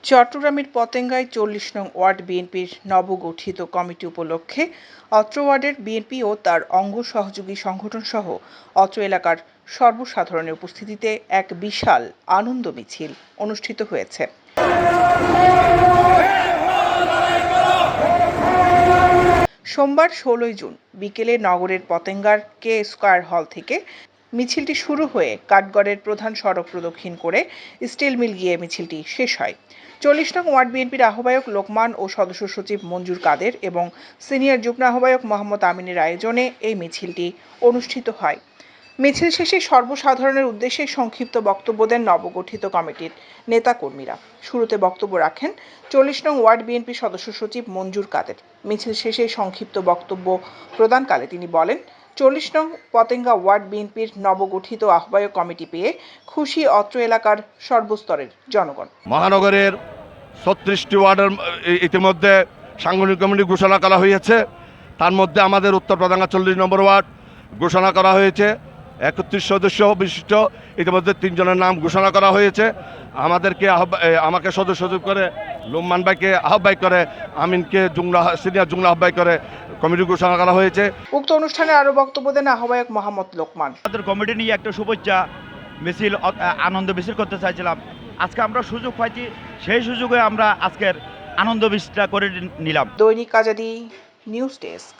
চট্টগ্রামের পতেঙ্গায় ৪০ নং ওয়ার্ড বিএনপির নবগঠিত কমিটি উপলক্ষে অত্র ওয়ার্ডের বিএনপি ও তার অঙ্গ সহযোগী সংগঠনসহ অত্র এলাকার সর্বসাধারণের উপস্থিতিতে এক বিশাল আনন্দ মিছিল অনুষ্ঠিত হয়েছে। সোমবার ১৬ জুন বিকেলে নগরের পতেঙ্গার কে স্কয়ার হল থেকে মিছিলটি শুরু হয়ে কাঠগড়ের প্রধান সড়ক প্রদক্ষিণ করে স্টিল মিল গিয়ে মিছিলটি শেষ হয়। ৪০ নং ওয়ার্ড বিএনপির আহ্বায়ক লোকমান ও সদস্য সচিব মঞ্জুর কাদের এবং সিনিয়র যুগ্ম আহ্বায়ক মোহাম্মদ আমিনের আয়োজনে এই মিছিলটি অনুষ্ঠিত হয়। মিছিল শেষে সর্বসাধারণের উদ্দেশ্যে সংক্ষিপ্ত বক্তব্য দেন নবগঠিত কমিটির নেতাকর্মীরা। শুরুতে বক্তব্য রাখেন ৪০ নং ওয়ার্ড বিএনপি সদস্য সচিব মঞ্জুর কাদের। মিছিল শেষে সংক্ষিপ্ত বক্তব্য প্রদানকালে তিনি বলেন, ৪০ নং পতেঙ্গা ওয়ার্ড বিএনপির নবগঠিত আহ্বায়ক কমিটি পেয়ে খুশি অত্র এলাকার সর্বস্তরের জনগণ। মহানগরের ৩৬টি ওয়ার্ডের ইতিমধ্যে সাংগঠনিক কমিটি ঘোষণা করা হয়েছে। তার মধ্যে আমাদের উত্তর পতেঙ্গা ৪০ নম্বর ওয়ার্ড ঘোষণা করা হয়েছে। ৩১ সদস্য বিশিষ্ট ইতিমধ্যে ৩ জনের নাম ঘোষণা করা হয়েছে। আমাকে সদস্য করে লোকমান ভাইকে আহ্বায়ক করে, আমিনকে সিনিয়র যুগ্ম আহ্বায়ক করে কমিটি ঘোষণা করা হয়েছে। উক্ত অনুষ্ঠানে আরো বক্তব্য দেন আহ্বায়ক মোহাম্মদ লোকমান। আমাদের কমিটি নিয়ে একটা শুভেচ্ছা মিছিল, আনন্দ মিছিল করতে চাইছিলাম। আজকে আমরা সুযোগ পাইছি, সেই সুযোগে আমরা আজকের আনন্দ মিছিলটা করে নিলাম। দৈনিক আজাদী নিউজ ডেস্ক।